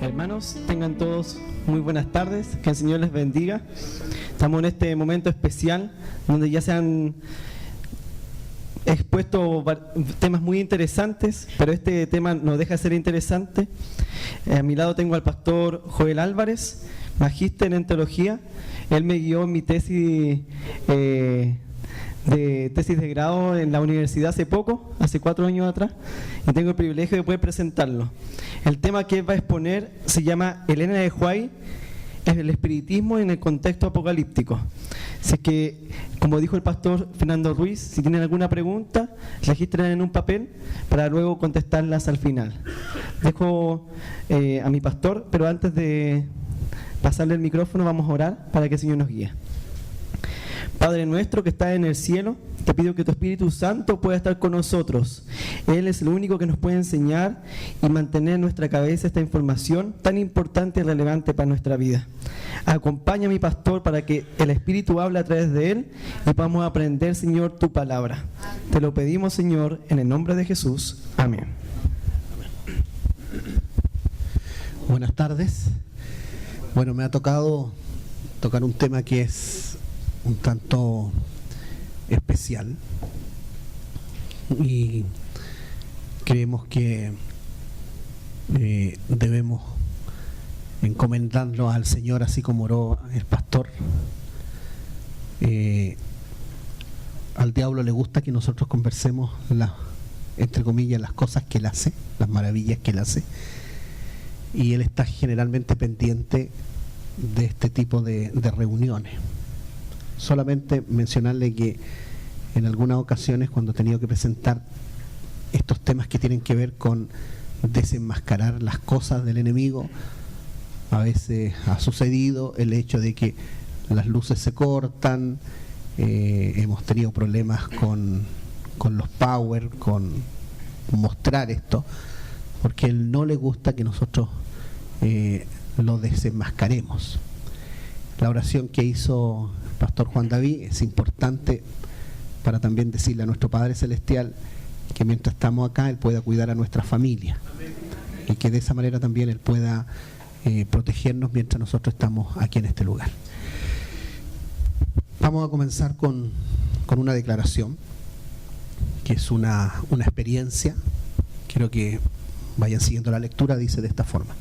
Hermanos, tengan todos muy buenas tardes, que el Señor les bendiga. Estamos en este momento especial donde ya se han expuesto temas muy interesantes, pero este tema no deja de ser interesante. A mi lado tengo al pastor Joel Álvarez, magíster en teología. Él me guió en mi tesis de grado en la universidad hace 4 años atrás, y tengo el privilegio de poder presentarlo. El tema que él va a exponer se llama Elena de White, es el espiritismo en el contexto apocalíptico. Así que, como dijo el pastor Fernando Ruiz, si tienen alguna pregunta, registren en un papel para luego contestarlas al final. Dejo a mi pastor, pero antes de pasarle el micrófono vamos a orar para que el Señor nos guíe. Padre nuestro que estás en el cielo, te pido que tu Espíritu Santo pueda estar con nosotros. Él es el único que nos puede enseñar y mantener en nuestra cabeza esta información tan importante y relevante para nuestra vida. Acompaña a mi pastor para que el Espíritu hable a través de él y podamos aprender, Señor, tu palabra. Te lo pedimos, Señor, en el nombre de Jesús. Amén. Buenas tardes. Bueno, me ha tocado tocar un tema que es un tanto especial y creemos que debemos encomendarlo al Señor, así como oró el pastor. Al diablo le gusta que nosotros conversemos entre comillas las cosas que él hace, las maravillas que él hace, y él está generalmente pendiente de este tipo de reuniones. Solamente mencionarle que en algunas ocasiones, cuando he tenido que presentar estos temas que tienen que ver con desenmascarar las cosas del enemigo, a veces ha sucedido el hecho de que las luces se cortan, hemos tenido problemas con los power, con mostrar esto, porque a él no le gusta que nosotros lo desenmascaremos. La oración que hizo el pastor Juan David es importante para también decirle a nuestro Padre Celestial que mientras estamos acá Él pueda cuidar a nuestra familia. Amén. Y que de esa manera también Él pueda protegernos mientras nosotros estamos aquí en este lugar. Vamos a comenzar con una declaración que es una experiencia. Quiero que vayan siguiendo la lectura. Dice de esta forma: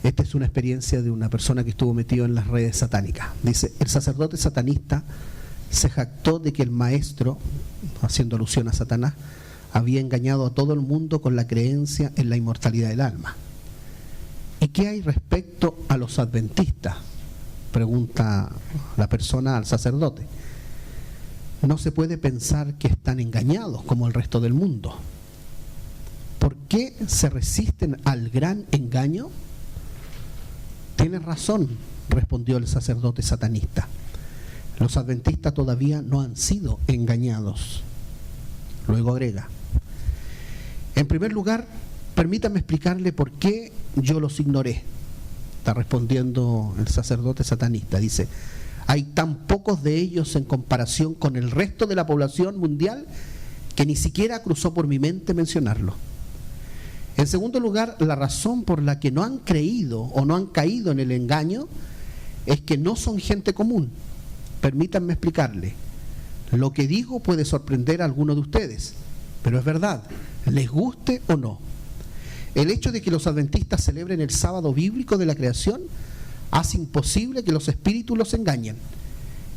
esta es una experiencia de una persona que estuvo metido en las redes satánicas. Dice: el sacerdote satanista se jactó de que el maestro, haciendo alusión a Satanás, había engañado a todo el mundo con la creencia en la inmortalidad del alma. ¿Y qué hay respecto a los adventistas?, pregunta la persona al sacerdote. No se puede pensar que están engañados como el resto del mundo. ¿Por qué se resisten al gran engaño? Tienes razón, respondió el sacerdote satanista. Los adventistas todavía no han sido engañados. Luego agrega: en primer lugar, permítame explicarle por qué yo los ignoré. Está respondiendo el sacerdote satanista. Dice: hay tan pocos de ellos en comparación con el resto de la población mundial que ni siquiera cruzó por mi mente mencionarlo. En segundo lugar, la razón por la que no han creído o no han caído en el engaño es que no son gente común. Permítanme explicarle. Lo que digo puede sorprender a alguno de ustedes, pero es verdad, les guste o no. El hecho de que los adventistas celebren el sábado bíblico de la creación hace imposible que los espíritus los engañen.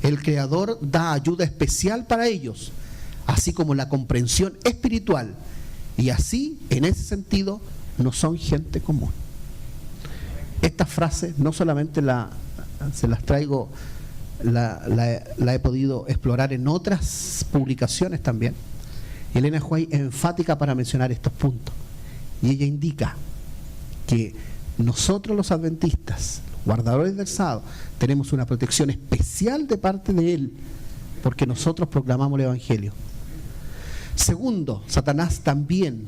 El Creador da ayuda especial para ellos, así como la comprensión espiritual. Y así, en ese sentido, no son gente común. Estas frases no solamente se las traigo, la he podido explorar en otras publicaciones también. Elena White es enfática para mencionar estos puntos. Y ella indica que nosotros los adventistas, guardadores del sábado, tenemos una protección especial de parte de Él, porque nosotros proclamamos el Evangelio. Segundo, Satanás también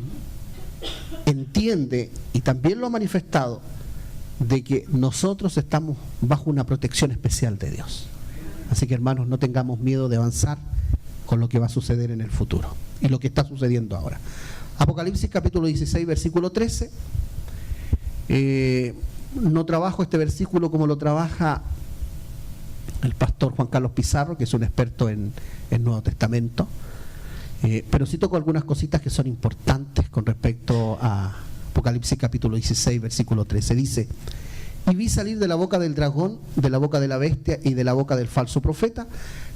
entiende, y también lo ha manifestado, de que nosotros estamos bajo una protección especial de Dios. Así que, hermanos, no tengamos miedo de avanzar con lo que va a suceder en el futuro y lo que está sucediendo ahora. Apocalipsis capítulo 16, versículo 13. No trabajo este versículo como lo trabaja el pastor Juan Carlos Pizarro, que es un experto en el Nuevo Testamento, pero sí toco algunas cositas que son importantes con respecto a Apocalipsis capítulo 16, versículo 13. Dice: y vi salir de la boca del dragón, de la boca de la bestia y de la boca del falso profeta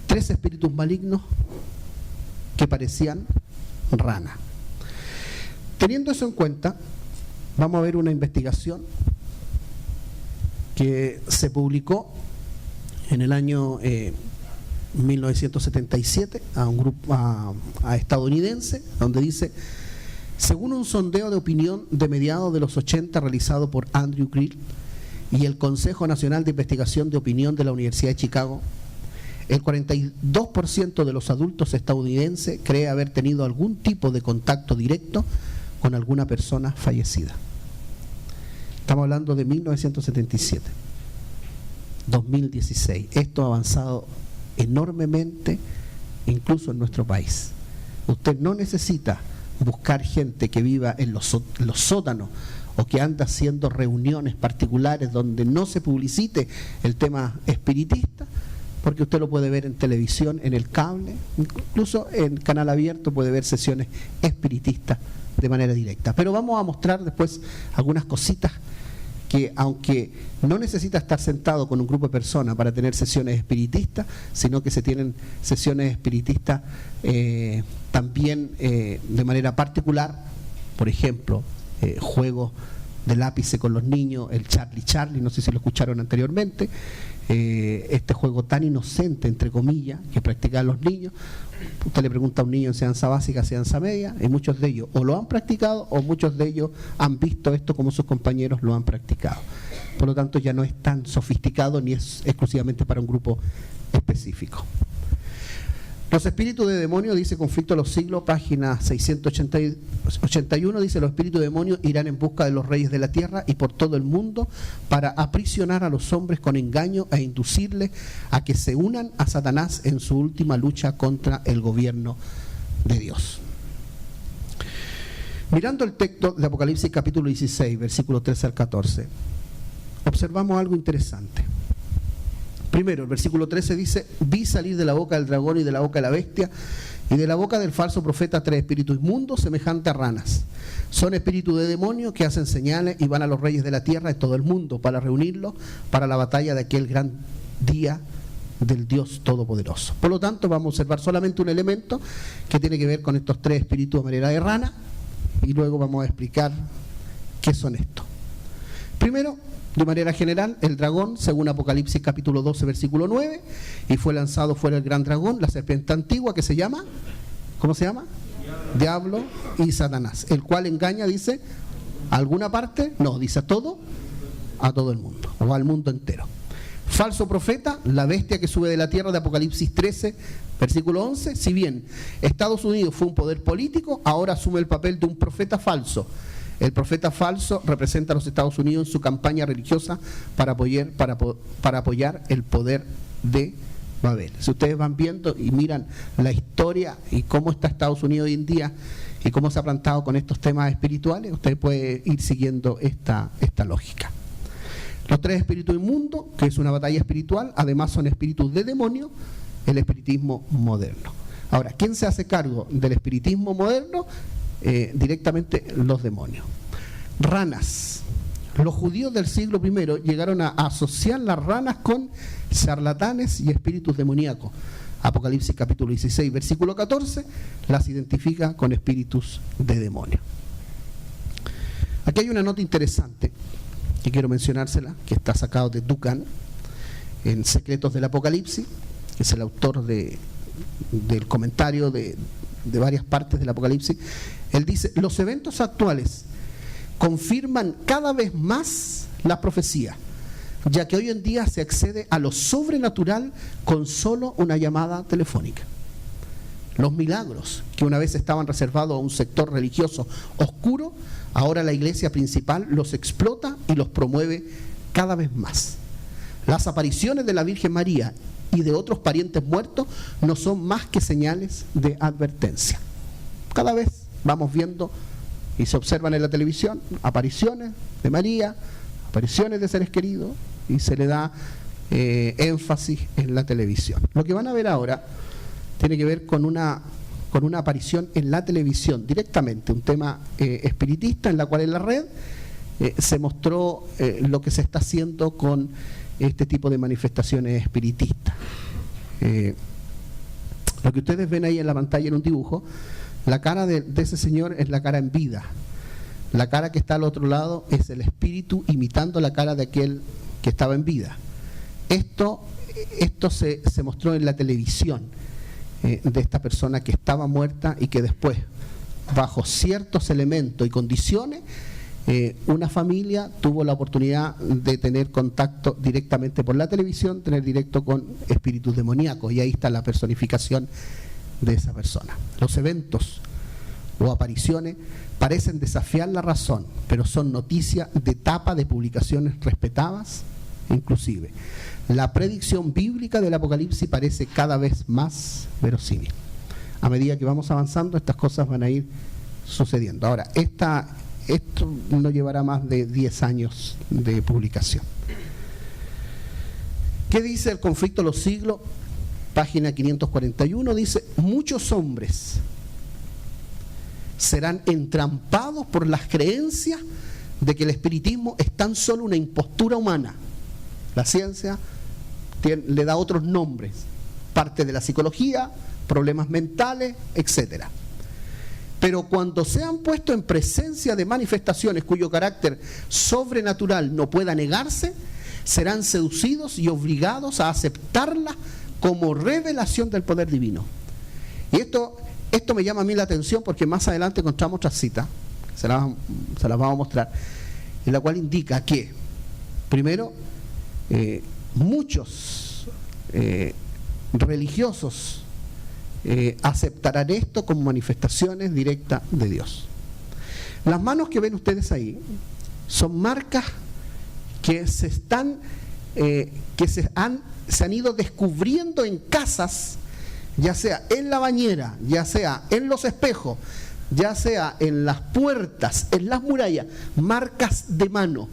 3 espíritus malignos que parecían rana. Teniendo eso en cuenta, vamos a ver una investigación que se publicó en el año 1977 a un grupo estadounidense, donde dice: según un sondeo de opinión de mediados de los 80 realizado por Andrew Creel y el Consejo Nacional de Investigación de Opinión de la Universidad de Chicago, el 42% de los adultos estadounidenses cree haber tenido algún tipo de contacto directo con alguna persona fallecida. Estamos hablando de 1977, 2016. Esto ha avanzado enormemente, incluso en nuestro país. Usted no necesita buscar gente que viva en los sótanos o que anda haciendo reuniones particulares donde no se publicite el tema espiritista, porque usted lo puede ver en televisión, en el cable, incluso en canal abierto puede ver sesiones espiritistas de manera directa. Pero vamos a mostrar después algunas cositas que, aunque no necesita estar sentado con un grupo de personas para tener sesiones espiritistas, sino que se tienen sesiones espiritistas también de manera particular. Por ejemplo, juegos de lápiz con los niños, el Charlie, no sé si lo escucharon anteriormente, este juego tan inocente, entre comillas, que practican los niños. Usted le pregunta a un niño en enseñanza básica, enseñanza media, y muchos de ellos o lo han practicado o muchos de ellos han visto esto como sus compañeros lo han practicado. Por lo tanto, ya no es tan sofisticado ni es exclusivamente para un grupo específico. Los espíritus de demonio, dice Conflicto de los Siglos, página 681, dice: los espíritus de demonio irán en busca de los reyes de la tierra y por todo el mundo para aprisionar a los hombres con engaño e inducirles a que se unan a Satanás en su última lucha contra el gobierno de Dios. Mirando el texto de Apocalipsis capítulo 16, versículo 13 al 14, observamos algo interesante. Primero, el versículo 13 dice: vi salir de la boca del dragón y de la boca de la bestia y de la boca del falso profeta 3 espíritus inmundos semejantes a ranas. Son espíritus de demonio que hacen señales y van a los reyes de la tierra de todo el mundo para reunirlos para la batalla de aquel gran día del Dios Todopoderoso. Por lo tanto, vamos a observar solamente un elemento que tiene que ver con estos 3 espíritus de manera de rana, y luego vamos a explicar qué son estos. Primero, de manera general, el dragón, según Apocalipsis capítulo 12, versículo 9, y fue lanzado fuera el gran dragón, la serpiente antigua, que se llama, ¿cómo se llama? Diablo y Satanás, el cual engaña, dice, ¿a alguna parte? No, dice a todo el mundo, o al mundo entero. Falso profeta, la bestia que sube de la tierra, de Apocalipsis 13, versículo 11, si bien Estados Unidos fue un poder político, ahora asume el papel de un profeta falso. El profeta falso representa a los Estados Unidos en su campaña religiosa para apoyar el poder de Babel. Si ustedes van viendo y miran la historia y cómo está Estados Unidos hoy en día y cómo se ha plantado con estos temas espirituales, ustedes pueden ir siguiendo esta lógica. Los 3 espíritus inmundos, que es una batalla espiritual, además son espíritus de demonio, el espiritismo moderno. Ahora, ¿quién se hace cargo del espiritismo moderno? Directamente los demonios. Ranas. Los judíos del siglo I llegaron a asociar las ranas con charlatanes y espíritus demoníacos. Apocalipsis capítulo 16, versículo 14, las identifica con espíritus de demonio. Aquí hay una nota interesante que quiero mencionársela, que está sacado de Duncan en Secretos del Apocalipsis, que es el autor del comentario de varias partes del Apocalipsis. Él dice: los eventos actuales confirman cada vez más la profecía, ya que hoy en día se accede a lo sobrenatural con solo una llamada telefónica. Los milagros que una vez estaban reservados a un sector religioso oscuro, ahora la iglesia principal los explota y los promueve cada vez más. Las apariciones de la Virgen María y de otros parientes muertos no son más que señales de advertencia. Cada vez vamos viendo Y se observan en la televisión apariciones de María, apariciones de seres queridos, y se le da énfasis en la televisión. Lo que van a ver ahora tiene que ver con una aparición en la televisión directamente, un tema espiritista, en la cual en la red se mostró lo que se está haciendo con este tipo de manifestaciones espiritistas. Lo que ustedes ven ahí en la pantalla en un dibujo, la cara de ese señor es la cara en vida. La cara que está al otro lado es el espíritu imitando la cara de aquel que estaba en vida. Esto se mostró en la televisión de esta persona que estaba muerta y que después, bajo ciertos elementos y condiciones, una familia tuvo la oportunidad de tener contacto directamente por la televisión, tener directo con espíritus demoníacos, y ahí está la personificación de esa persona. Los eventos o apariciones parecen desafiar la razón, pero son noticias de tapa de publicaciones respetadas. Inclusive la predicción bíblica del Apocalipsis parece cada vez más verosímil. A medida que vamos avanzando, estas cosas van a ir sucediendo. Ahora, esto no llevará más de 10 años de publicación. ¿Qué dice el conflicto de los siglos? Página 541, dice: muchos hombres serán entrampados por las creencias de que el espiritismo es tan solo una impostura humana. La ciencia le da otros nombres, parte de la psicología, problemas mentales, etc. Pero cuando sean puestos en presencia de manifestaciones cuyo carácter sobrenatural no pueda negarse, serán seducidos y obligados a aceptarlas como revelación del poder divino. Y esto me llama a mí la atención, porque más adelante encontramos otra cita, se las vamos a mostrar, en la cual indica que, primero, muchos religiosos aceptarán esto como manifestaciones directas de Dios. Las manos que ven ustedes ahí son marcas que se han ido descubriendo en casas, ya sea en la bañera, ya sea en los espejos, ya sea en las puertas, en las murallas, marcas de mano.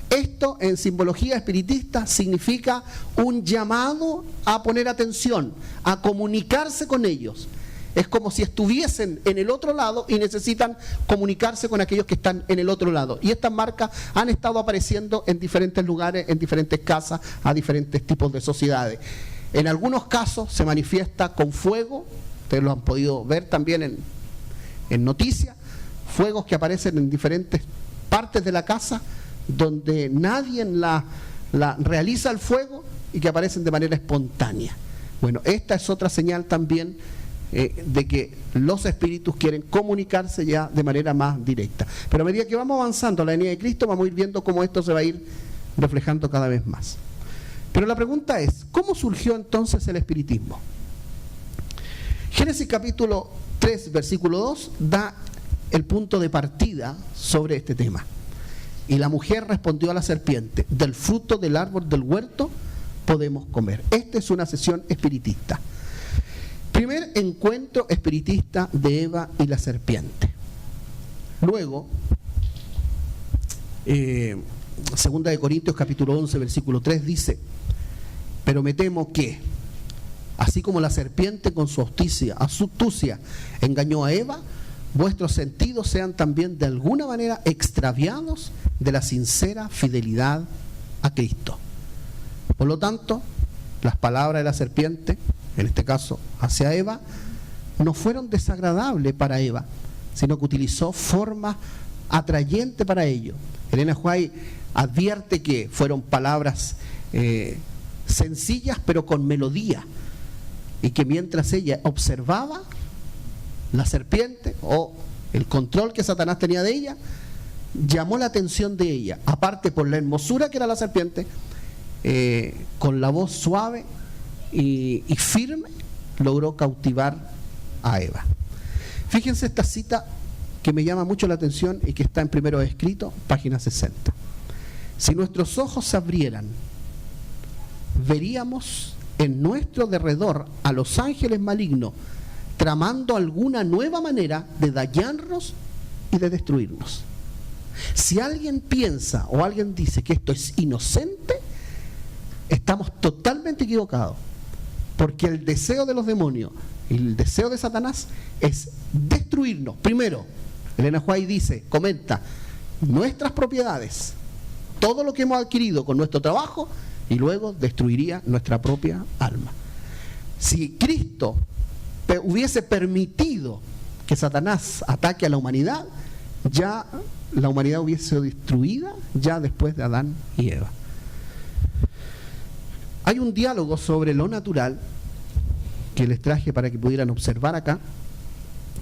Esto en simbología espiritista significa un llamado a poner atención, a comunicarse con ellos. Es como si estuviesen en el otro lado y necesitan comunicarse con aquellos que están en el otro lado. Y estas marcas han estado apareciendo en diferentes lugares, en diferentes casas, a diferentes tipos de sociedades. En algunos casos se manifiesta con fuego, ustedes lo han podido ver también en noticias, fuegos que aparecen en diferentes partes de la casa, donde nadie la realiza el fuego y que aparecen de manera espontánea. Bueno, esta es otra señal también de que los espíritus quieren comunicarse ya de manera más directa. Pero a medida que vamos avanzando a la venida de Cristo, vamos a ir viendo cómo esto se va a ir reflejando cada vez más. Pero la pregunta es, ¿cómo surgió entonces el espiritismo? Génesis capítulo 3, versículo 2, da el punto de partida sobre este tema. Y la mujer respondió a la serpiente: del fruto del árbol del huerto podemos comer. Esta es una sesión espiritista. Primer encuentro espiritista de Eva y la serpiente. Luego, segunda de Corintios capítulo 11, versículo 3 dice: pero me temo que, así como la serpiente con su astucia engañó a Eva, vuestros sentidos sean también de alguna manera extraviados de la sincera fidelidad a Cristo. Por lo tanto, las palabras de la serpiente, en este caso hacia Eva, no fueron desagradables para Eva, sino que utilizó formas atrayentes para ello. Elena White advierte que fueron palabras sencillas pero con melodía, y que mientras ella observaba la serpiente o el control que Satanás tenía de ella, llamó la atención de ella, aparte por la hermosura que era la serpiente, con la voz suave y firme, logró cautivar a Eva. Fíjense esta cita que me llama mucho la atención y que está en Primero Escrito, página 60. Si nuestros ojos se abrieran, veríamos en nuestro derredor a los ángeles malignos tramando alguna nueva manera de dañarnos y de destruirnos. Si alguien piensa o alguien dice que esto es inocente, estamos totalmente equivocados, porque el deseo de los demonios y el deseo de Satanás es destruirnos. Primero, Elena White dice, comenta, nuestras propiedades, todo lo que hemos adquirido con nuestro trabajo, y luego destruiría nuestra propia alma. Si Cristo hubiese permitido que Satanás ataque a la humanidad, ya la humanidad hubiese sido destruida ya después de Adán y Eva. Hay un diálogo sobre lo natural que les traje para que pudieran observar acá,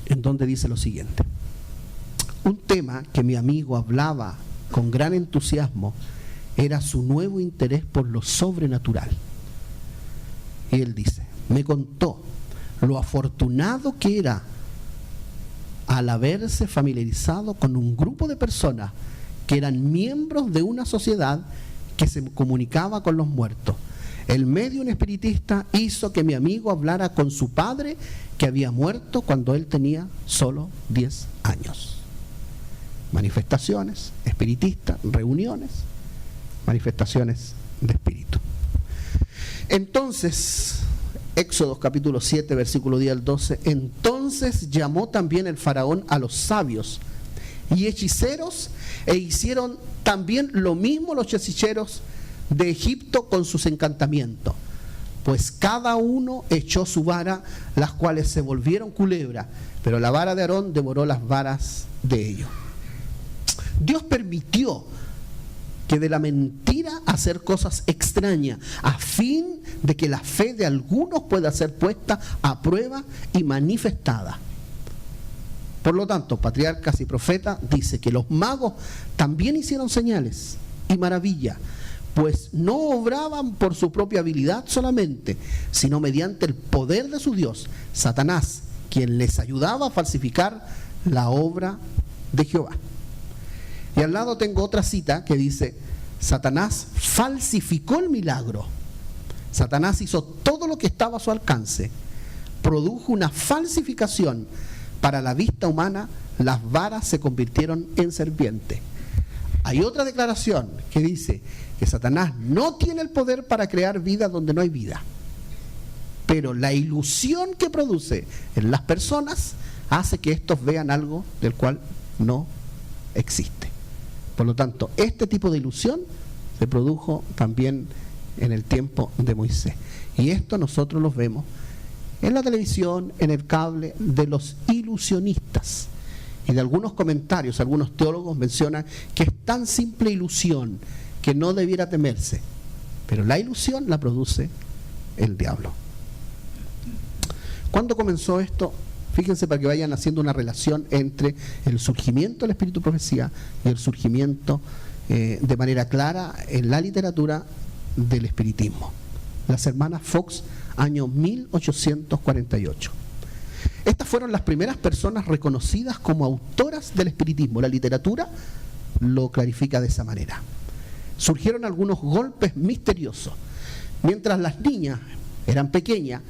en donde dice lo siguiente. Un tema que mi amigo hablaba con gran entusiasmo era su nuevo interés por lo sobrenatural. Y él dice, me contó lo afortunado que era al haberse familiarizado con un grupo de personas que eran miembros de una sociedad que se comunicaba con los muertos. El medium espiritista hizo que mi amigo hablara con su padre, que había muerto cuando él tenía solo 10 años. Manifestaciones espiritistas, reuniones, manifestaciones de espíritu. Entonces, Éxodo capítulo 7, versículo 10 al 12, entonces llamó también el faraón a los sabios y hechiceros, e hicieron también lo mismo los hechiceros de Egipto con sus encantamientos, pues cada uno echó su vara, las cuales se volvieron culebra, pero la vara de Aarón devoró las varas de ellos. Dios permitió que de la mentira hacer cosas extrañas, a fin de que la fe de algunos pueda ser puesta a prueba y manifestada. Por lo tanto, patriarcas y profetas dice que los magos también hicieron señales y maravillas, pues no obraban por su propia habilidad solamente, sino mediante el poder de su Dios, Satanás, quien les ayudaba a falsificar la obra de Jehová. Y al lado tengo otra cita que dice, Satanás falsificó el milagro. Satanás hizo todo lo que estaba a su alcance. Produjo una falsificación. Para la vista humana, las varas se convirtieron en serpientes. Hay otra declaración que dice que Satanás no tiene el poder para crear vida donde no hay vida. Pero la ilusión que produce en las personas hace que estos vean algo del cual no existe. Por lo tanto, este tipo de ilusión se produjo también en el tiempo de Moisés. Y esto nosotros lo vemos en la televisión, en el cable, de los ilusionistas. Y de algunos comentarios, algunos teólogos mencionan que es tan simple ilusión que no debiera temerse. Pero la ilusión la produce el diablo. ¿Cuándo comenzó esto? Fíjense para que vayan haciendo una relación entre el surgimiento del espíritu profecía y el surgimiento de manera clara en la literatura del espiritismo. Las hermanas Fox, año 1848. Estas fueron las primeras personas reconocidas como autoras del espiritismo. La literatura lo clarifica de esa manera. Surgieron algunos golpes misteriosos. Mientras las niñas eran pequeñas,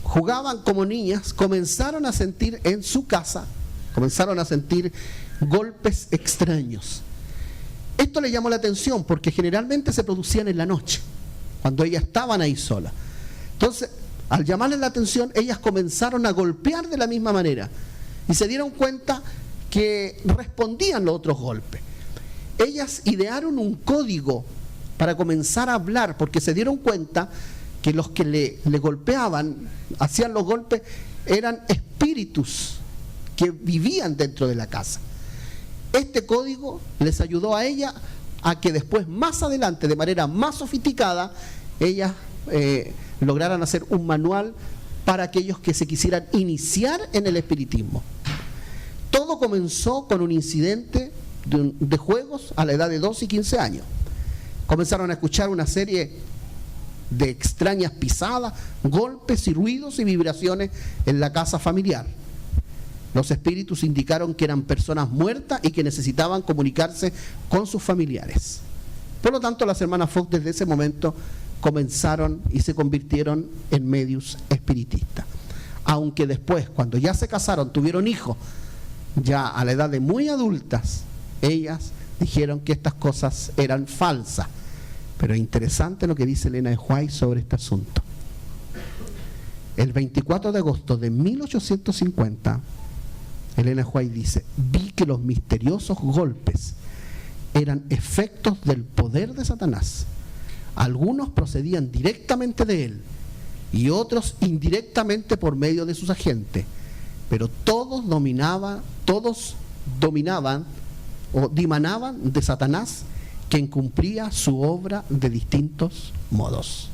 jugaban como niñas, comenzaron a sentir en su casa, comenzaron a sentir golpes extraños. Esto le llamó la atención porque generalmente se producían en la noche, cuando ellas estaban ahí solas. Entonces, al llamarles la atención, ellas comenzaron a golpear de la misma manera y se dieron cuenta que respondían los otros golpes. Ellas idearon un código para comenzar a hablar, porque se dieron cuenta que los que le golpeaban, hacían los golpes, eran espíritus que vivían dentro de la casa. Este código les ayudó a ella a que después, más adelante, de manera más sofisticada, ellas lograran hacer un manual para aquellos que se quisieran iniciar en el espiritismo. Todo comenzó con un incidente de juegos a la edad de 12 y 15 años. Comenzaron a escuchar una serie de extrañas pisadas, golpes y ruidos y vibraciones en la casa familiar. Los espíritus indicaron que eran personas muertas y que necesitaban comunicarse con sus familiares. Por lo tanto, las hermanas Fox desde ese momento comenzaron y se convirtieron en medios espiritistas. Aunque después, cuando ya se casaron, tuvieron hijos ya a la edad de muy adultas, ellas dijeron que estas cosas eran falsas. Pero es interesante lo que dice Elena de White sobre este asunto. El 24 de agosto de 1850, Elena de White dice: vi que los misteriosos golpes eran efectos del poder de Satanás. Algunos procedían directamente de él y otros indirectamente por medio de sus agentes, pero todos dominaban o dimanaban de Satanás, quien cumplía su obra de distintos modos.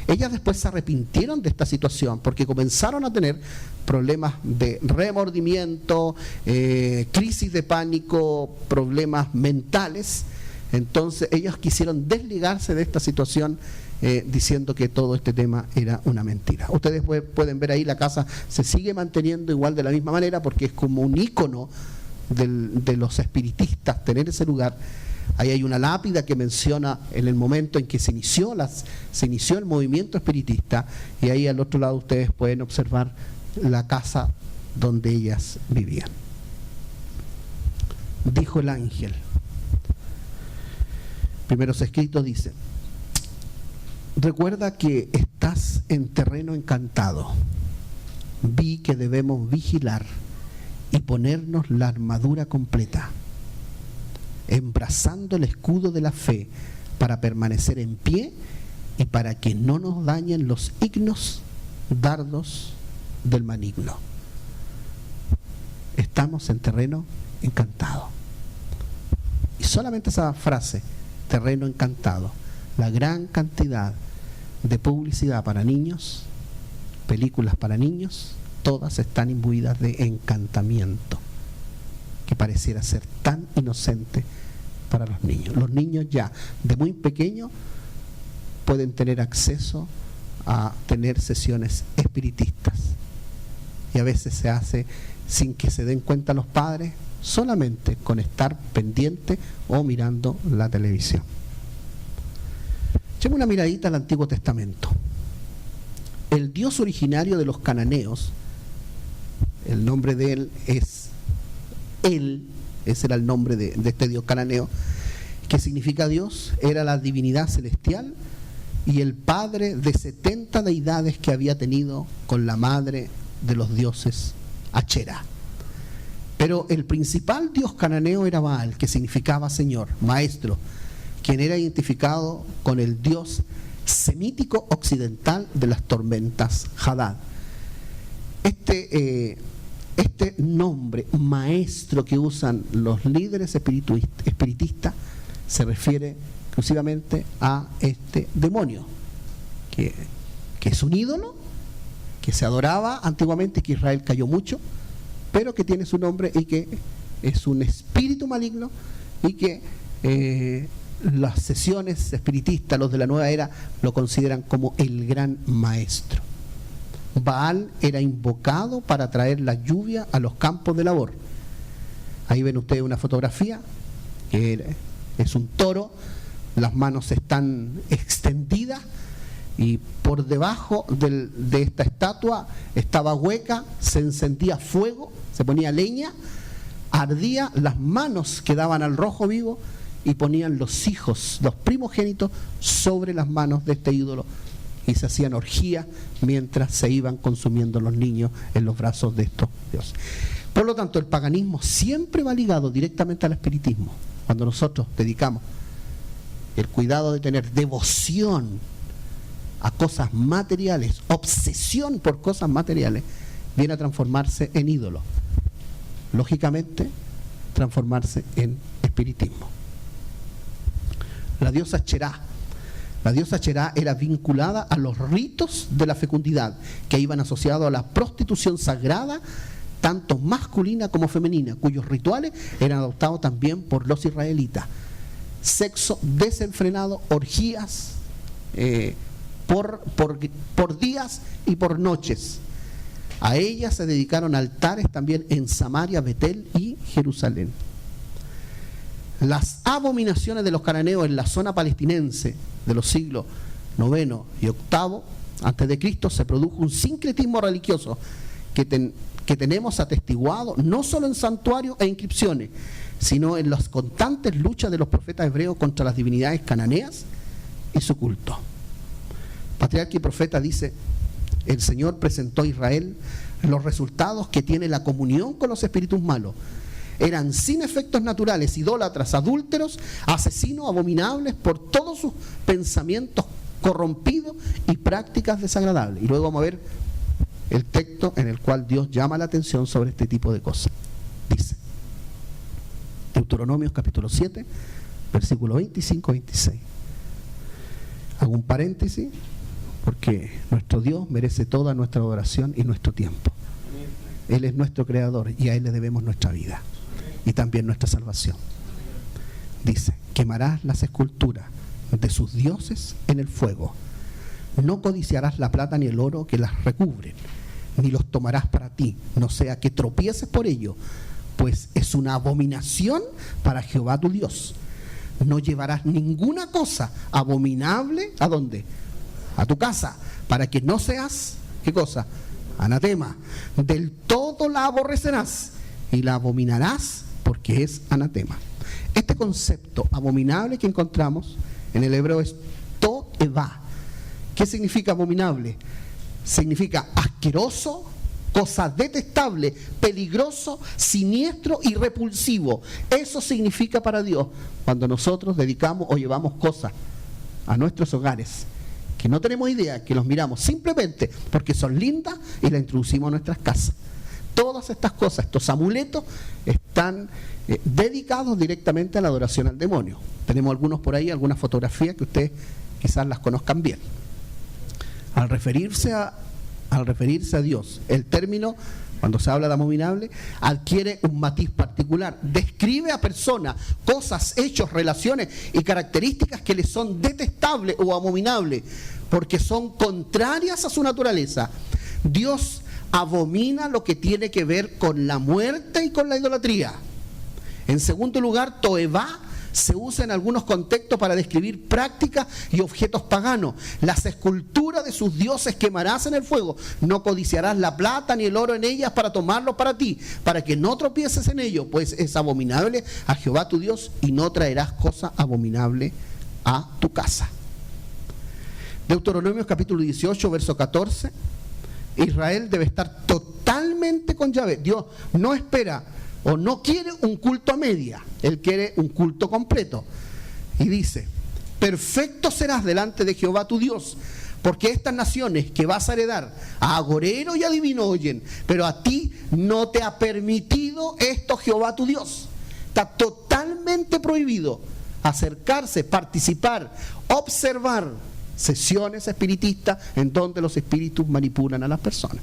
Ellas después se arrepintieron de esta situación porque comenzaron a tener problemas de remordimiento, crisis de pánico, problemas mentales. Entonces ellos quisieron desligarse de esta situación, diciendo que todo este tema era una mentira. Ustedes pueden ver ahí, la casa se sigue manteniendo igual de la misma manera, porque es como un ícono de los espiritistas tener ese lugar. Ahí hay una lápida que menciona en el momento en que se inició el movimiento espiritista, y ahí al otro lado ustedes pueden observar la casa donde ellas vivían. Dijo el ángel. Primeros Escritos dice: recuerda que estás en terreno encantado. Vi que debemos vigilar y ponernos la armadura completa, embrazando el escudo de la fe para permanecer en pie y para que no nos dañen los ignos dardos del maligno. Estamos en terreno encantado. Y solamente esa frase, terreno encantado, la gran cantidad de publicidad para niños, películas para niños, todas están imbuidas de encantamiento, que pareciera ser tan inocente para los niños. Los niños ya de muy pequeños pueden tener acceso a tener sesiones espiritistas, y a veces se hace sin que se den cuenta los padres, solamente con estar pendiente o mirando la televisión. Echemos una miradita al Antiguo Testamento. El Dios originario de los cananeos, el nombre de él es él, ese era el nombre de este Dios cananeo, que significa Dios, era la divinidad celestial y el padre de 70 deidades que había tenido con la madre de los dioses, Achera. Pero el principal dios cananeo era Baal, que significaba Señor, Maestro, quien era identificado con el dios semítico occidental de las tormentas, Hadad. Este nombre, Maestro, que usan los líderes espiritistas, se refiere exclusivamente a este demonio, que es un ídolo, que se adoraba antiguamente, que Israel cayó mucho, pero que tiene su nombre y que es un espíritu maligno, y que las sesiones espiritistas, los de la nueva era, lo consideran como el gran maestro. Baal era invocado para traer la lluvia a los campos de labor. Ahí ven ustedes una fotografía, que es un toro, las manos están extendidas y por debajo de esta estatua estaba hueca, se encendía fuego, se ponía leña, ardía, las manos quedaban al rojo vivo y ponían los hijos, los primogénitos, sobre las manos de este ídolo, y se hacían orgías mientras se iban consumiendo los niños en los brazos de estos dioses. Por lo tanto, el paganismo siempre va ligado directamente al espiritismo. Cuando nosotros dedicamos el cuidado de tener devoción a cosas materiales, obsesión por cosas materiales, viene a transformarse en ídolo. Lógicamente, transformarse en espiritismo. La diosa Cherá. La diosa Cherá era vinculada a los ritos de la fecundidad, que iban asociados a la prostitución sagrada, tanto masculina como femenina, cuyos rituales eran adoptados también por los israelitas. Sexo desenfrenado, orgías por días y por noches. A ellas se dedicaron altares también en Samaria, Betel y Jerusalén. Las abominaciones de los cananeos en la zona palestinense de los siglos IX y VIII antes de Cristo, se produjo un sincretismo religioso que que tenemos atestiguado no solo en santuarios e inscripciones, sino en las constantes luchas de los profetas hebreos contra las divinidades cananeas y su culto. Patriarca y profeta dice: el Señor presentó a Israel los resultados que tiene la comunión con los espíritus malos. Eran sin efectos naturales, idólatras, adúlteros, asesinos, abominables por todos sus pensamientos corrompidos y prácticas desagradables. Y luego vamos a ver el texto en el cual Dios llama la atención sobre este tipo de cosas. Dice, Deuteronomios capítulo 7, versículo 25-26. Hago un paréntesis porque nuestro Dios merece toda nuestra adoración y nuestro tiempo. Él es nuestro creador y a Él le debemos nuestra vida y también nuestra salvación. Dice: quemarás las esculturas de sus dioses en el fuego. No codiciarás la plata ni el oro que las recubren, ni los tomarás para ti, no sea que tropieces por ello, pues es una abominación para Jehová tu Dios. No llevarás ninguna cosa abominable, ¿a dónde? A tu casa, para que no seas, ¿qué cosa? Anatema. Del todo la aborrecerás y la abominarás, porque es anatema. Este concepto abominable que encontramos en el hebreo es to'evá. ¿Qué significa abominable? Significa asqueroso, cosa detestable, peligroso, siniestro y repulsivo. Eso significa para Dios cuando nosotros dedicamos o llevamos cosas a nuestros hogares que no tenemos idea, que los miramos simplemente porque son lindas y las introducimos a nuestras casas. Todas estas cosas, estos amuletos, están dedicados directamente a la adoración al demonio. Tenemos algunos por ahí, algunas fotografías que ustedes quizás las conozcan bien. Al referirse a Dios, el término, cuando se habla de abominable, adquiere un matiz particular. Describe a personas, cosas, hechos, relaciones y características que le son detestables o abominables, porque son contrarias a su naturaleza. Dios abomina lo que tiene que ver con la muerte y con la idolatría. En segundo lugar, to'evá se usa en algunos contextos para describir prácticas y objetos paganos. Las esculturas de sus dioses quemarás en el fuego. No codiciarás la plata ni el oro en ellas para tomarlo para ti, para que no tropieces en ello, pues es abominable a Jehová tu Dios, y no traerás cosa abominable a tu casa. Deuteronomio capítulo 18, verso 14. Israel debe estar totalmente con Yahvé. Dios no espera o no quiere un culto a media, Él quiere un culto completo. Y dice: perfecto serás delante de Jehová tu Dios, porque estas naciones que vas a heredar a agorero y adivino oyen, pero a ti no te ha permitido esto Jehová tu Dios. Está totalmente prohibido acercarse, participar, observar sesiones espiritistas en donde los espíritus manipulan a las personas.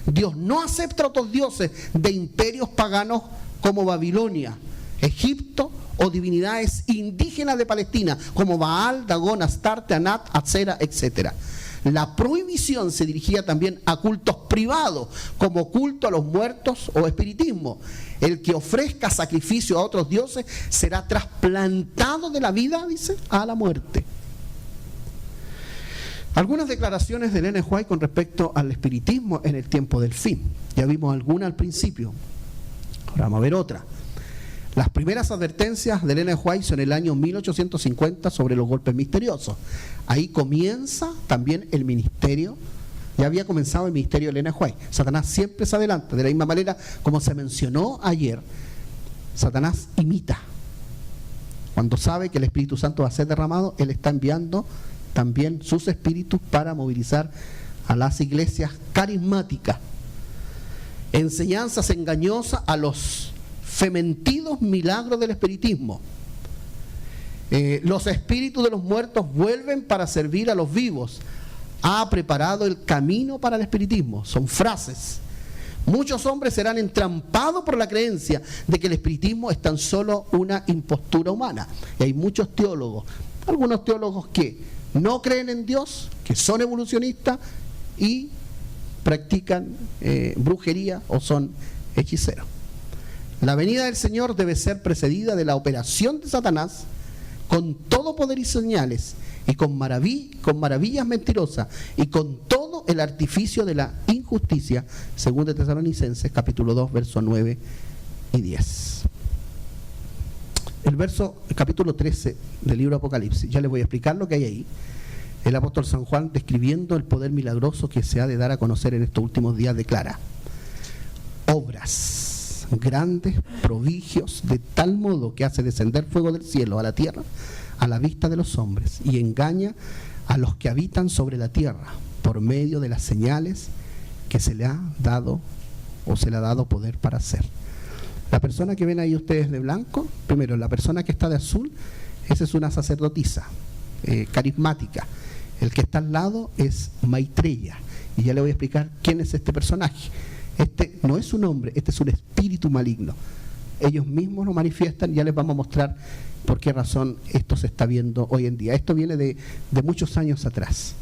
Dios no acepta otros dioses de imperios paganos como Babilonia, Egipto o divinidades indígenas de Palestina como Baal, Dagón, Astarte, Anat, Atzera, etc. La prohibición se dirigía también a cultos privados como culto a los muertos o espiritismo. El que ofrezca sacrificio a otros dioses será trasplantado de la vida, dice, a la muerte. Algunas declaraciones de Ellen White con respecto al espiritismo en el tiempo del fin. Ya vimos alguna al principio. Ahora vamos a ver otra. Las primeras advertencias de Ellen White son en el año 1850 sobre los golpes misteriosos. Ahí comienza también el ministerio. Ya había comenzado el ministerio de Ellen White. Satanás siempre se adelanta. De la misma manera como se mencionó ayer, Satanás imita. Cuando sabe que el Espíritu Santo va a ser derramado, él está enviando también sus espíritus para movilizar a las iglesias carismáticas. Enseñanzas engañosas a los fementidos milagros del espiritismo. Los espíritus de los muertos vuelven para servir a los vivos. Ha preparado el camino para el espiritismo. Son frases. Muchos hombres serán entrampados por la creencia de que el espiritismo es tan solo una impostura humana. Y hay muchos teólogos, algunos teólogos que no creen en Dios, que son evolucionistas y practican brujería o son hechiceros. La venida del Señor debe ser precedida de la operación de Satanás con todo poder y señales, y con maravillas mentirosas, y con todo el artificio de la injusticia, según de Tesalonicenses, capítulo 2, versos 9 y 10. El capítulo 13 del libro de Apocalipsis, ya les voy a explicar lo que hay ahí. El apóstol San Juan, describiendo el poder milagroso que se ha de dar a conocer en estos últimos días, declara: obras grandes, prodigios, de tal modo que hace descender fuego del cielo a la tierra a la vista de los hombres, y engaña a los que habitan sobre la tierra por medio de las señales que se le ha dado o se le ha dado poder para hacer. La persona que ven ahí ustedes de blanco, primero, la persona que está de azul, esa es una sacerdotisa carismática. El que está al lado es Maitreya, y ya le voy a explicar quién es este personaje. Este no es un hombre, este es un espíritu maligno. Ellos mismos lo manifiestan, ya les vamos a mostrar por qué razón esto se está viendo hoy en día. Esto viene de muchos años atrás,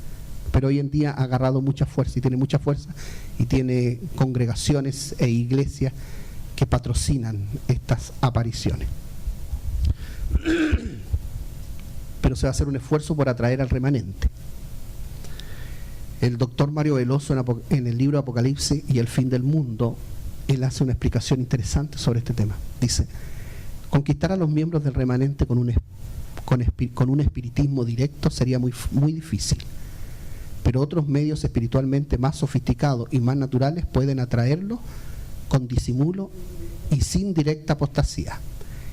pero hoy en día ha agarrado mucha fuerza, y tiene mucha fuerza, y tiene congregaciones e iglesias que patrocinan estas apariciones. Pero se va a hacer un esfuerzo por atraer al remanente. El doctor Mario Veloso, en el libro Apocalipsis y el fin del mundo, él hace una explicación interesante sobre este tema. Dice: conquistar a los miembros del remanente con un espiritismo directo sería muy difícil, pero otros medios espiritualmente más sofisticados y más naturales pueden atraerlos con disimulo y sin directa apostasía.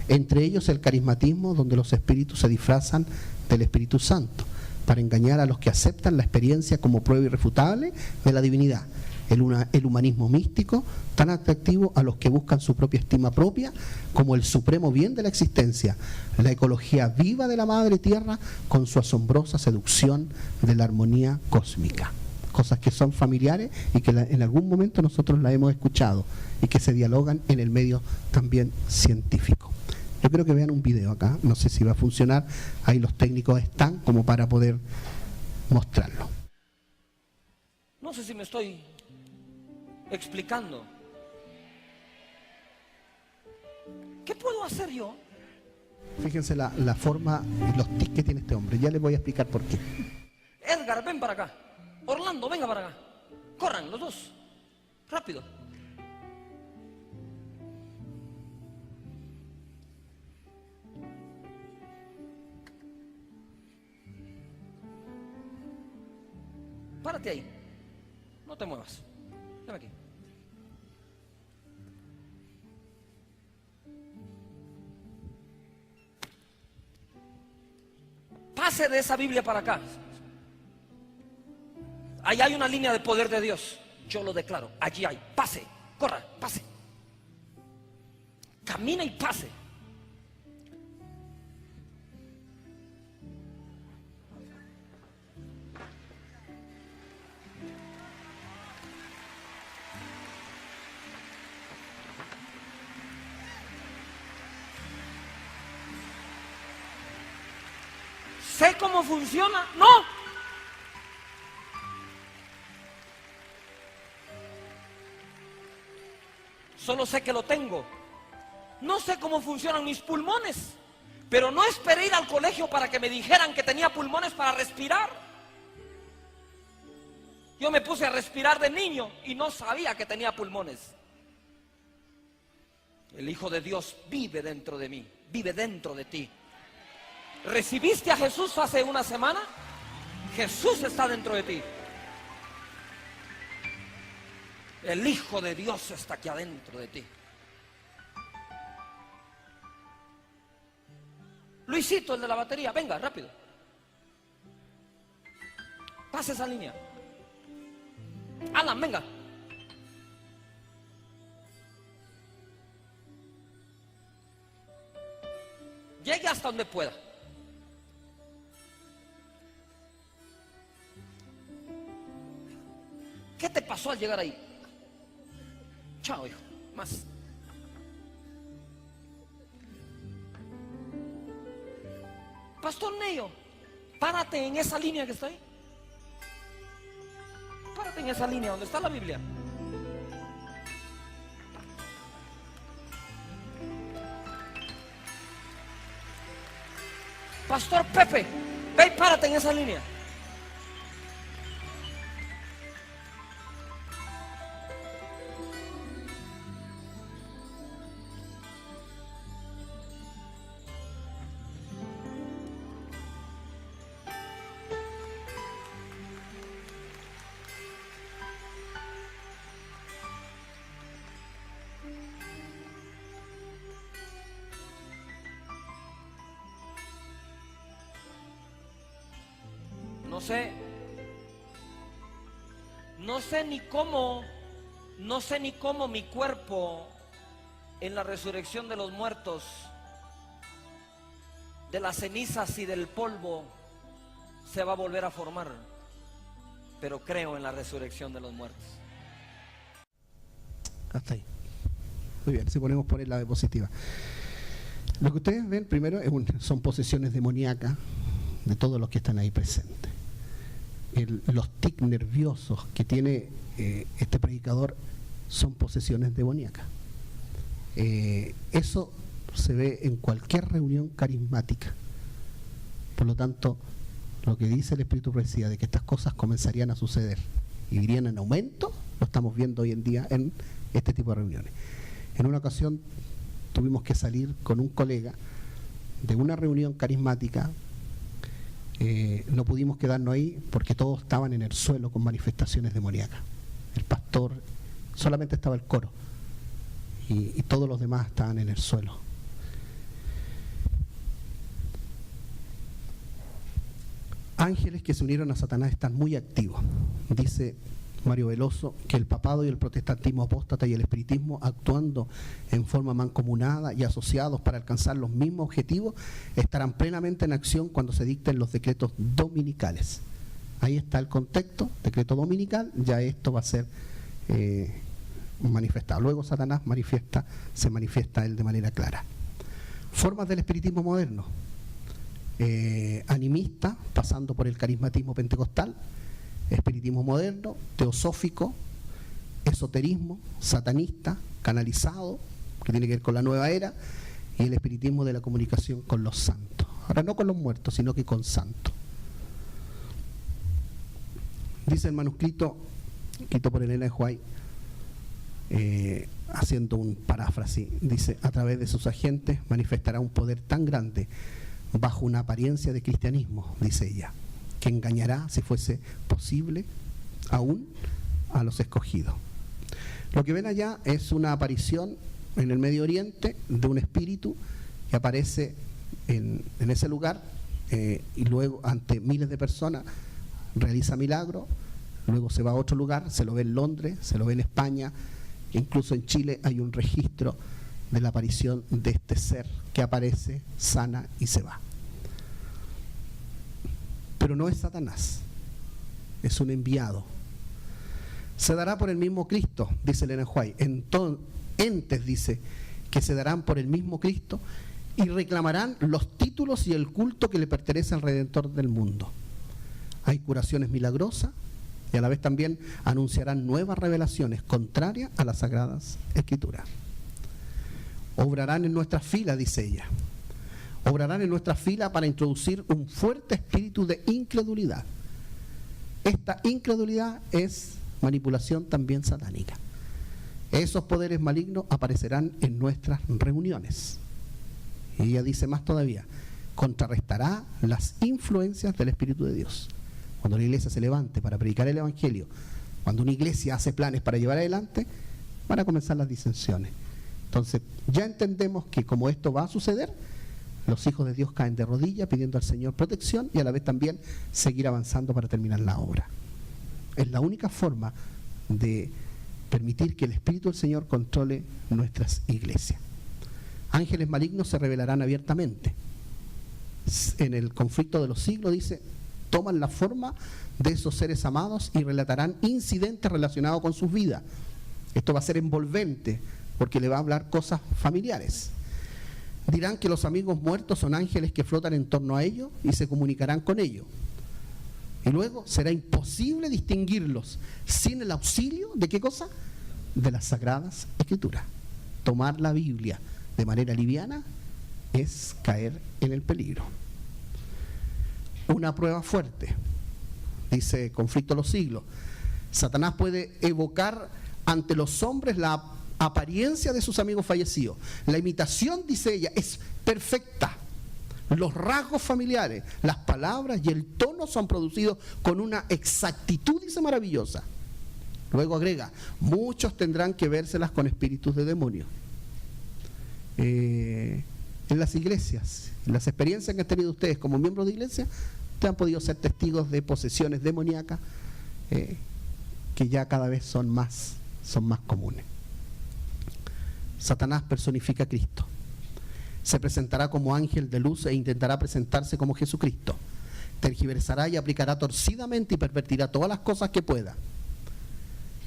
Entre ellos el carismatismo, donde los espíritus se disfrazan del Espíritu Santo para engañar a los que aceptan la experiencia como prueba irrefutable de la divinidad. El humanismo místico, tan atractivo a los que buscan su propia estima propia como el supremo bien de la existencia. La ecología viva de la Madre Tierra con su asombrosa seducción de la armonía cósmica. Cosas que son familiares y que en algún momento nosotros las hemos escuchado y que se dialogan en el medio también científico. Yo creo que vean un video acá, no sé si va a funcionar, ahí los técnicos están como para poder mostrarlo. No sé si me estoy explicando. ¿Qué puedo hacer yo? Fíjense la forma y los tics que tiene este hombre, ya les voy a explicar por qué. Edgar, ven para acá. Orlando, venga para acá. Corran los dos, rápido. Párate ahí, no te muevas. Ven aquí. Pase de esa Biblia para acá. Ahí hay una línea de poder de Dios. Yo lo declaro. Allí hay. Pase, corra, pase. Camina y pase. ¿Sé cómo funciona? No. Solo sé que lo tengo. No sé cómo funcionan mis pulmones, pero no esperé ir al colegio para que me dijeran que tenía pulmones para respirar. Yo me puse a respirar de niño y no sabía que tenía pulmones. El Hijo de Dios vive dentro de mí, vive dentro de ti. ¿Recibiste a Jesús hace una semana? Jesús está dentro de ti. El Hijo de Dios está aquí adentro de ti. Luisito, el de la batería, venga, rápido. Pase esa línea. Alan, venga. Llegue hasta donde pueda. ¿Qué te pasó al llegar ahí? Chao, hijo. Más. Pastor Neyo, párate en esa línea que está ahí. Párate en esa línea donde está la Biblia. Pastor Pepe, ve y párate en esa línea. No sé ni cómo mi cuerpo en la resurrección de los muertos, de las cenizas y del polvo, se va a volver a formar, pero creo en la resurrección de los muertos. Hasta ahí. Muy bien, si ponemos poner la diapositiva. Lo que ustedes ven primero son posesiones demoníacas de todos los que están ahí presentes. Los tics nerviosos que tiene este predicador son posesiones demoníacas. Eso se ve en cualquier reunión carismática. Por lo tanto, lo que dice el Espíritu Profecía de que estas cosas comenzarían a suceder y irían en aumento, lo estamos viendo hoy en día en este tipo de reuniones. En una ocasión tuvimos que salir con un colega de una reunión carismática. No pudimos quedarnos ahí porque todos estaban en el suelo con manifestaciones demoníacas. El pastor, solamente estaba el coro y todos los demás estaban en el suelo. Ángeles que se unieron a Satanás están muy activos. Dice Mario Veloso que el papado y el protestantismo apóstata y el espiritismo, actuando en forma mancomunada y asociados para alcanzar los mismos objetivos, estarán plenamente en acción cuando se dicten los decretos dominicales. Ahí está el contexto, decreto dominical, ya esto va a ser manifestado. Luego Satanás se manifiesta él de manera clara. Formas del espiritismo moderno. Animista, pasando por el carismatismo pentecostal, espiritismo moderno, teosófico, esoterismo, satanista, canalizado, que tiene que ver con la nueva era, y el espiritismo de la comunicación con los santos. Ahora no con los muertos, sino que con santos. Dice el manuscrito, escrito por Elena de White, haciendo un paráfrasis, dice: a través de sus agentes manifestará un poder tan grande bajo una apariencia de cristianismo, dice ella, que engañará, si fuese posible, aún a los escogidos. Lo que ven allá es una aparición en el Medio Oriente de un espíritu que aparece en ese lugar y luego ante miles de personas realiza milagros, luego se va a otro lugar, se lo ve en Londres, se lo ve en España, incluso en Chile hay un registro de la aparición de este ser que aparece, sana y se va. Pero no es Satanás, es un enviado. Se dará por el mismo Cristo, dice Elena White. Entes, dice, que se darán por el mismo Cristo y reclamarán los títulos y el culto que le pertenece al Redentor del mundo. Hay curaciones milagrosas y a la vez también anunciarán nuevas revelaciones contrarias a las Sagradas Escrituras. Obrarán en nuestras filas, dice ella. Obrarán en nuestra fila para introducir un fuerte espíritu de incredulidad. Esta incredulidad es manipulación también satánica. Esos poderes malignos aparecerán en nuestras reuniones. Y ella dice más todavía: contrarrestará las influencias del Espíritu de Dios. Cuando la iglesia se levante para predicar el Evangelio, cuando una iglesia hace planes para llevar adelante, van a comenzar las disensiones. Entonces ya entendemos que como esto va a suceder, los hijos de Dios caen de rodillas pidiendo al Señor protección y a la vez también seguir avanzando para terminar la obra. Es la única forma de permitir que el Espíritu del Señor controle nuestras iglesias. Ángeles malignos se revelarán abiertamente. En el conflicto de los siglos, dice, toman la forma de esos seres amados y relatarán incidentes relacionados con sus vidas. Esto va a ser envolvente porque le va a hablar cosas familiares. Dirán que los amigos muertos son ángeles que flotan en torno a ellos y se comunicarán con ellos. Y luego será imposible distinguirlos sin el auxilio de ¿qué cosa? De las Sagradas Escrituras. Tomar la Biblia de manera liviana es caer en el peligro. Una prueba fuerte, dice Conflicto de los Siglos. Satanás puede evocar ante los hombres la apariencia de sus amigos fallecidos. La imitación, dice ella, es perfecta. Los rasgos familiares, las palabras y el tono son producidos con una exactitud, dice, maravillosa. Luego agrega: muchos tendrán que vérselas con espíritus de demonios. En las iglesias, en las experiencias que han tenido ustedes como miembros de iglesia, Ustedes han podido ser testigos de posesiones demoníacas que ya cada vez son más comunes. Satanás personifica a Cristo. Se presentará como ángel de luz e intentará presentarse como Jesucristo. Tergiversará y aplicará torcidamente y pervertirá todas las cosas que pueda.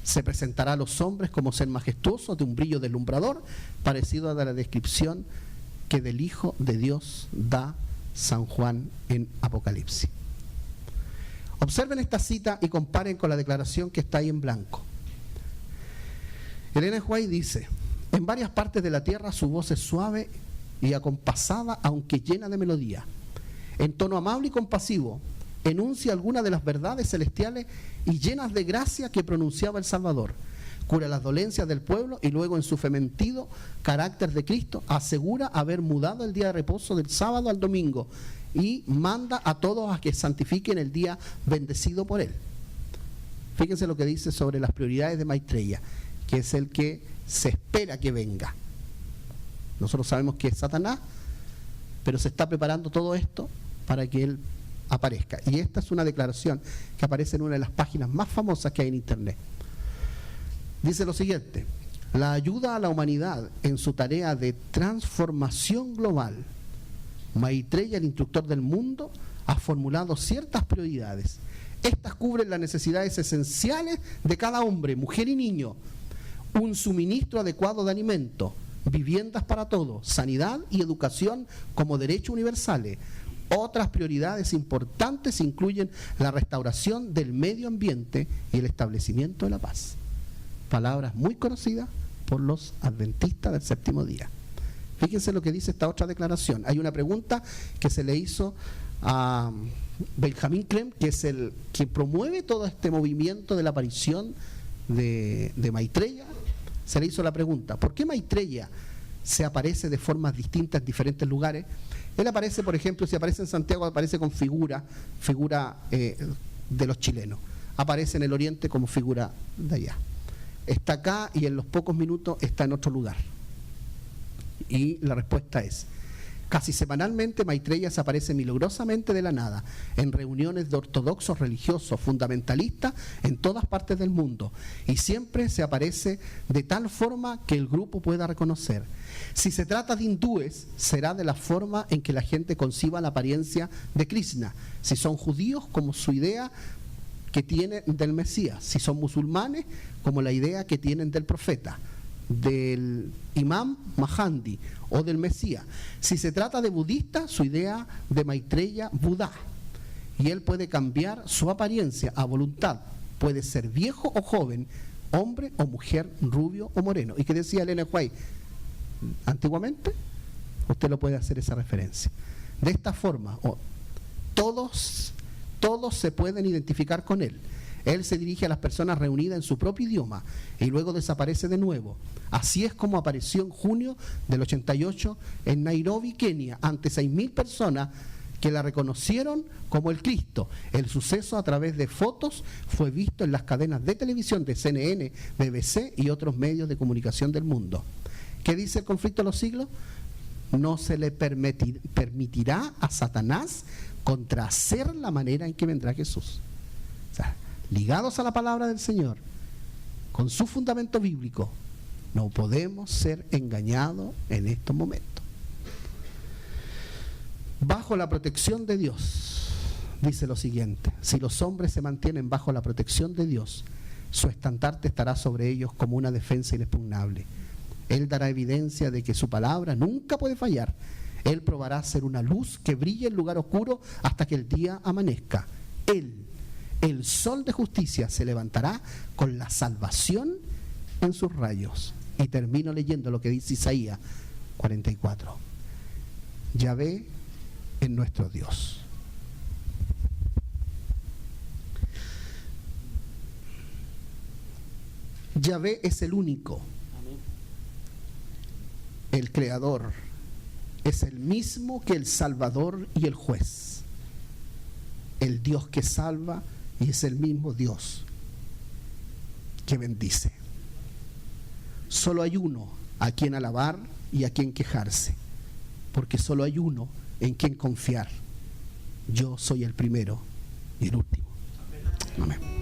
Se presentará a los hombres como ser majestuoso, de un brillo deslumbrador, parecido a la descripción que del Hijo de Dios da San Juan en Apocalipsis. Observen esta cita y comparen con la declaración que está ahí en blanco. Ellen White dice: en varias partes de la tierra su voz es suave y acompasada, aunque llena de melodía. En tono amable y compasivo, enuncia algunas de las verdades celestiales y llenas de gracia que pronunciaba el Salvador. Cura las dolencias del pueblo y luego, en su fementido carácter de Cristo, asegura haber mudado el día de reposo del sábado al domingo y manda a todos a que santifiquen el día bendecido por él. Fíjense lo que dice sobre las prioridades de Maitreya, que es el que se espera que venga. Nosotros sabemos que es Satanás, pero se está preparando todo esto para que él aparezca. Y esta es una declaración que aparece en una de las páginas más famosas que hay en internet. Dice lo siguiente: la ayuda a la humanidad en su tarea de transformación global. Maitreya, el instructor del mundo, ha formulado ciertas prioridades. Estas cubren las necesidades esenciales de cada hombre, mujer y niño: un suministro adecuado de alimento, viviendas para todos, sanidad y educación como derechos universales. Otras prioridades importantes incluyen la restauración del medio ambiente y el establecimiento de la paz. Palabras muy conocidas por los adventistas del séptimo día. Fíjense lo que dice esta otra declaración. Hay una pregunta que se le hizo a Benjamin Creme, que es el que promueve todo este movimiento de la aparición de Maitreya. Se le hizo la pregunta: ¿por qué Maitreya se aparece de formas distintas en diferentes lugares? Él aparece, por ejemplo, si aparece en Santiago, aparece con figura de los chilenos. Aparece en el oriente como figura de allá. Está acá y en los pocos minutos está en otro lugar. Y la respuesta es: casi semanalmente Maitreya se aparece milagrosamente de la nada en reuniones de ortodoxos religiosos fundamentalistas en todas partes del mundo, y siempre se aparece de tal forma que el grupo pueda reconocer. Si se trata de hindúes, será de la forma en que la gente conciba la apariencia de Krishna. Si son judíos, como su idea que tienen del Mesías. Si son musulmanes, como la idea que tienen del profeta, del imam Mahdi o del Mesías. Si se trata de budistas, su idea de Maitreya, Buda. Y él puede cambiar su apariencia a voluntad. Puede ser viejo o joven, hombre o mujer, rubio o moreno. ¿Y qué decía Ellen White? Antiguamente, usted lo puede hacer esa referencia. De esta forma, todos se pueden identificar con él. Él se dirige a las personas reunidas en su propio idioma y luego desaparece de nuevo. Así es como apareció en junio del 88 en Nairobi, Kenia, ante 6.000 personas que la reconocieron como el Cristo. El suceso, a través de fotos, fue visto en las cadenas de televisión de CNN, BBC y otros medios de comunicación del mundo. ¿Qué dice el conflicto de los siglos? No se le permitirá a Satanás contrahacer la manera en que vendrá Jesús. O sea, ligados a la palabra del Señor, con su fundamento bíblico, no podemos ser engañados en estos momentos. Bajo la protección de Dios, dice lo siguiente: si los hombres se mantienen bajo la protección de Dios, su estandarte estará sobre ellos como una defensa inexpugnable. Él dará evidencia de que su palabra nunca puede fallar. Él probará ser una luz que brille en lugar oscuro hasta que el día amanezca. Él, el sol de justicia, se levantará con la salvación en sus rayos. Y termino leyendo lo que dice Isaías 44. Yahvé es nuestro Dios. Yahvé es el único. El Creador es el mismo que el Salvador y el Juez. El Dios que salva, y es el mismo Dios que bendice. Solo hay uno a quien alabar y a quien quejarse, porque solo hay uno en quien confiar, yo soy el primero y el último. Amén.